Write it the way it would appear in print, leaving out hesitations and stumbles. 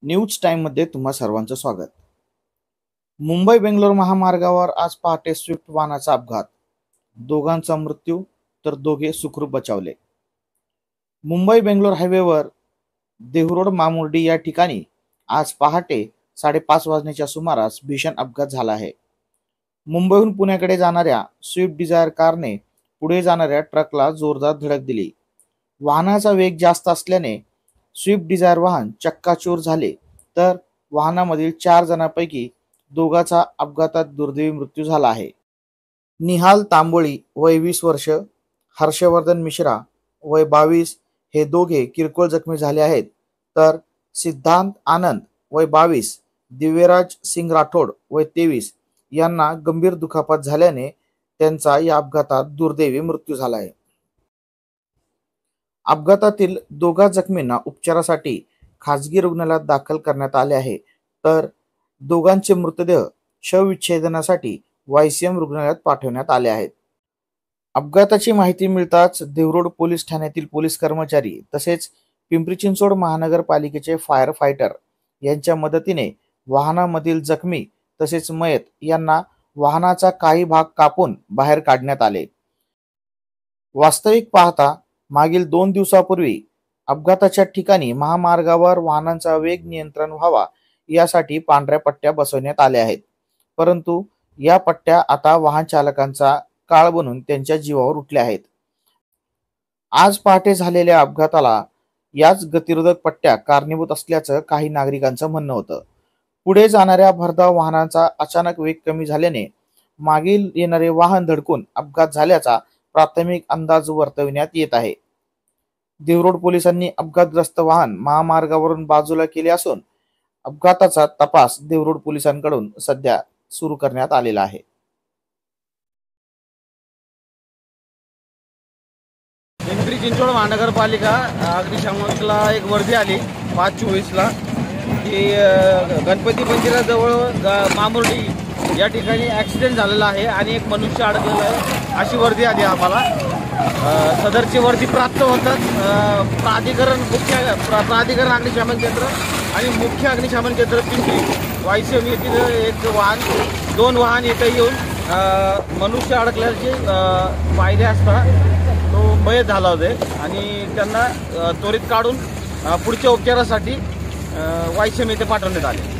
News टाइममध्ये तुम्हा सर्वांचं स्वागत। मुंबई बेंगलोर महामार्गावर आज पहाटे स्विफ्ट वाहनाचा अपघात, दोघांचा मृत्यू तर दोघे सुखरूप बचावले। मुंबई बेंगलोर हायवेवर देहरोड मामुर्डी या ठिकाणी आज पहाटे 5:30 वाजण्याच्या सुमारास भीषण अपघात झाला आहे। मुंबईहून पुण्याकडे जाणाऱ्या स्विफ्ट डिझायर कारने पुढे जाणाऱ्या ट्रकला जोरदार धडक दिली। वाहनाचा वेग जास्त असल्याने स्विफ्ट डिझायर वाहन चक्काचूर झाले, तर वाहनामधील 4 जणांपैकी दोघांचा अपघातात दुर्दैवी मृत्यू झाला आहे। निहाल तांबोळी वय 20 वर्ष, हर्षवर्धन मिश्रा वय 22 हे दोघे किरकोळ जखमी झाले आहेत, तर सिद्धांत आनंद वय 22, दिव्यराज सिंग राठोड वय 23 यांना गंभीर दुखापत झाल्याने त्यांचा या अपघातात दुर्दैवी मृत्यू झाला आहे। अपघातातील दोघा जखमींना उपचारासाठी खासगी रुग्णालयात दाखल करण्यात आले आहे, तर दोघांचे मृतदेह शवविच्छेदनासाठी वायसीएम रुग्णालयात पाठवण्यात आले आहेत। अपघाताची माहिती मिळताच देहरोड पोलीस ठाण्यातील पोलीस कर्मचारी तसेच पिंपरी चिंचवड महानगरपालिकेचे फायर फायटर यांच्या मदतीने वाहनामधील जखमी तसेच मयत यांना वाहनाचा काही भाग कापून बाहेर काढण्यात आले। वास्तविक पाहता मागील 2 दिवसापूर्वी अपघाताच्या ठिकाणी महामार्गावर वाहनांचा वेग नियंत्रण व्हावा यासाठी पांढऱ्या पट्ट्या बसवण्यात आल्या आहेत, परंतु या पट्ट्या आता वाहन चालकांचा काळ बनून त्यांच्या जीवावर उठल्या आहेत। आज पहाटे झालेल्या अपघाताला याच गतिरोधक पट्ट्या कारणीभूत असल्याचं काही नागरिकांचं म्हणणं होतं। पुढे जाणाऱ्या भरधाव वाहनांचा अचानक वेग कमी झाल्याने मागील येणारे वाहन धडकून अपघात झाल्याचा प्राथमिक अंदाज वर्तविण्यात येत आहे। देहरोड पोलिसांनी अपघातग्रस्त वाहन महामार्गावरून बाजूला केले असून अपघाताचा तपास देहरोड पोलिसांकडून सध्या सुरू करण्यात आलेला आहे। पिंपरी चिंचवड महानगरपालिका अग्निशामकला एक वर्दी आली 5:24ला की गणपती मंदिराजवळ मामुर्डी या ठिकाणी ॲक्सिडेंट झालेला आहे आणि एक मनुष्य अडकलेला आहे अशी वर्दी आली आम्हाला। सदरची वर्दी प्राप्त होतात प्राधिकरण अग्निशमन केंद्र आणि मुख्य अग्निशमन केंद्र पिंपरी वायसीएम येथील एक वाहन 2 वाहन इथे येऊन मनुष्य अडकल्याची पाहिले असता तो मयत झाला होते आणि त्यांना त्वरित काढून पुढच्या उपचारासाठी वायसीएम येथे पाठवण्यात आले।